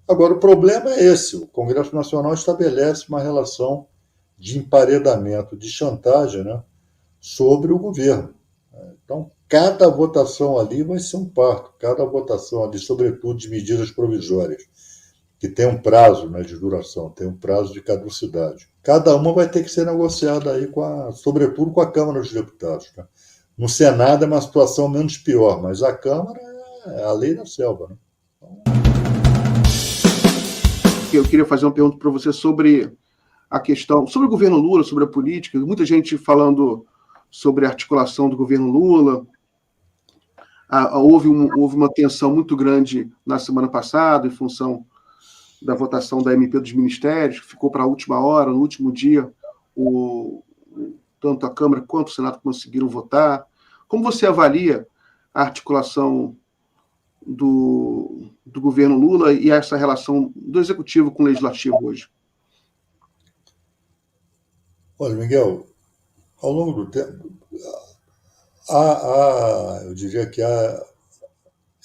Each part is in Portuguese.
Agora, o problema é esse: o Congresso Nacional estabelece uma relação de emparedamento, de chantagem, né, sobre o governo. Então, cada votação ali vai ser um parto, cada votação ali, sobretudo de medidas provisórias, que tem um prazo, né, de duração, tem um prazo de caducidade. Cada uma vai ter que ser negociada aí sobretudo com a Câmara dos Deputados. Né? No Senado é uma situação menos pior, mas a Câmara é a lei da selva. Né? Eu queria fazer uma pergunta para você sobre a questão, sobre o governo Lula, sobre a política. Muita gente falando sobre a articulação do governo Lula. Houve uma tensão muito grande na semana passada, em função da votação da MP dos ministérios, que ficou para a última hora, no último dia, tanto a Câmara quanto o Senado conseguiram votar. Como você avalia a articulação do governo Lula e essa relação do Executivo com o Legislativo hoje? Olha, Miguel, ao longo do tempo, eu diria que há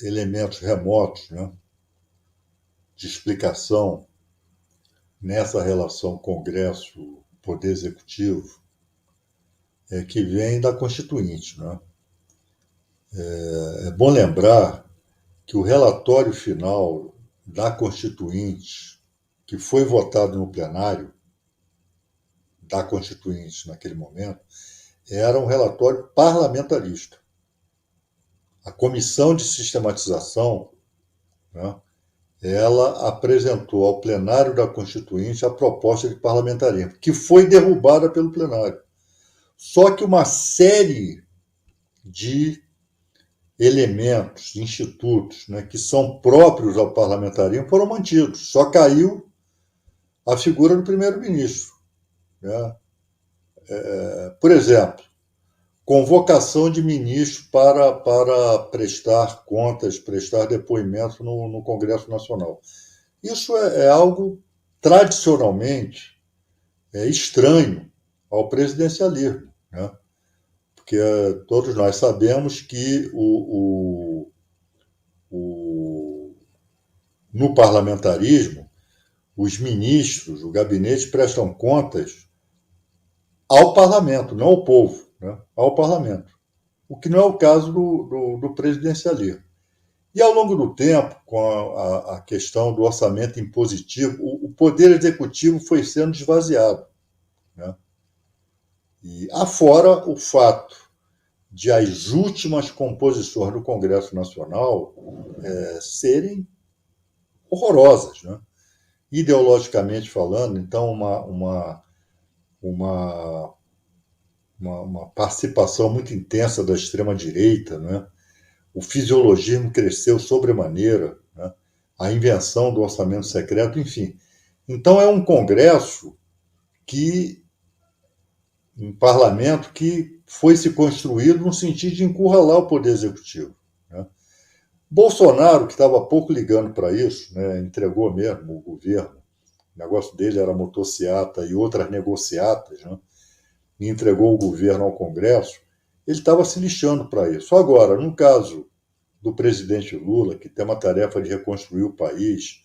elementos remotos, né, de explicação nessa relação Congresso-Poder Executivo, que vem da Constituinte. Né? É bom lembrar que o relatório final da Constituinte, que foi votado no plenário da Constituinte naquele momento, era um relatório parlamentarista. A Comissão de Sistematização, né, ela apresentou ao plenário da Constituinte a proposta de parlamentarismo, que foi derrubada pelo plenário. Só que uma série de elementos, de institutos, né, que são próprios ao parlamentarismo foram mantidos. Só caiu a figura do primeiro-ministro. Né? Por exemplo, convocação de ministros para prestar contas, prestar depoimento no Congresso Nacional. Isso é algo tradicionalmente estranho ao presidencialismo, né? Porque todos nós sabemos que no parlamentarismo, os ministros, o gabinete prestam contas ao parlamento, não ao povo, né? Ao parlamento. O que não é o caso do presidencialismo. E ao longo do tempo, com a questão do orçamento impositivo, o poder executivo foi sendo esvaziado. Né? E afora o fato de as últimas composições do Congresso Nacional serem horrorosas, né? Ideologicamente falando. Então, uma participação muito intensa da extrema-direita, né? O fisiologismo cresceu sobremaneira, né? A invenção do orçamento secreto, enfim. Então, é um Congresso um parlamento que foi se construído no sentido de encurralar o Poder Executivo. Né? Bolsonaro, que estava pouco ligando para isso, né, entregou mesmo o governo. O negócio dele era motociata e outras negociatas, né, e entregou o governo ao Congresso. Ele estava se lixando para isso. Agora, no caso do presidente Lula, que tem uma tarefa de reconstruir o país,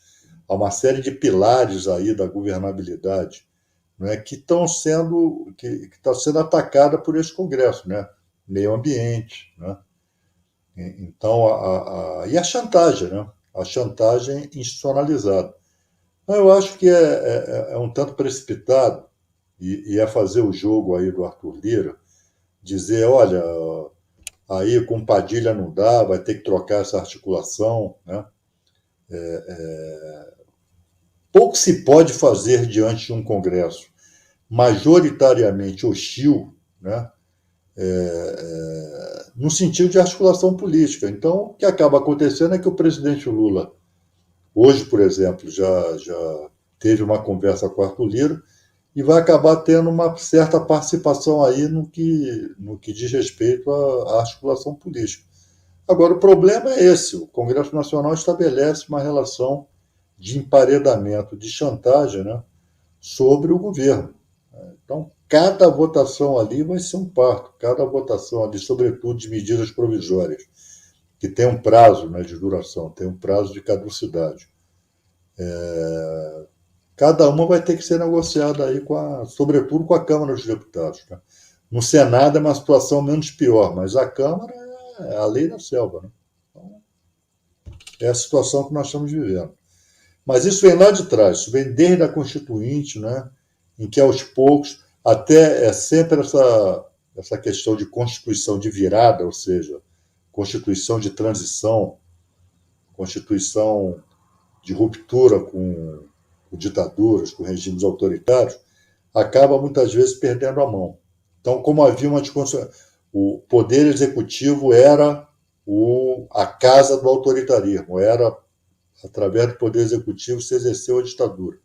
há uma série de pilares aí da governabilidade, né, que está sendo atacada por esse Congresso, né? Meio ambiente, né? Então, e a chantagem, né? A chantagem institucionalizada. Então, eu acho que é um tanto precipitado e é fazer o jogo aí do Arthur Lira, dizer, olha, aí com Padilha não dá, vai ter que trocar essa articulação, né? Pouco se pode fazer diante de um Congresso majoritariamente hostil, né? No sentido de articulação política. Então, o que acaba acontecendo é que o presidente Lula, hoje, por exemplo, já teve uma conversa com Arthur Lira e vai acabar tendo uma certa participação aí no que diz respeito à articulação política. Agora, o problema é esse: o Congresso Nacional estabelece uma relação de emparedamento, de chantagem, né, sobre o governo. Então, cada votação ali vai ser um parto, cada votação ali, sobretudo de medidas provisórias, que tem um prazo, né, de duração, tem um prazo de caducidade. Cada uma vai ter que ser negociada aí, sobretudo com a Câmara dos Deputados. Né? No Senado é uma situação menos pior, mas a Câmara é a lei da selva. Né? Então, é a situação que nós estamos vivendo. Mas isso vem lá de trás, isso vem desde a Constituinte, né? Em que aos poucos, até é sempre essa questão de Constituição de virada, ou seja, Constituição de transição, Constituição de ruptura com ditaduras, com regimes autoritários, acaba muitas vezes perdendo a mão. Então, como havia uma desconstrução, o poder executivo era a casa do autoritarismo, era através do poder executivo se exerceu a ditadura.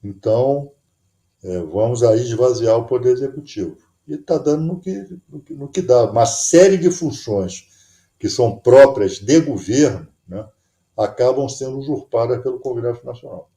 Então, vamos aí esvaziar o poder executivo. E está dando no que dá. Uma série de funções que são próprias de governo, né, acabam sendo usurpadas pelo Congresso Nacional.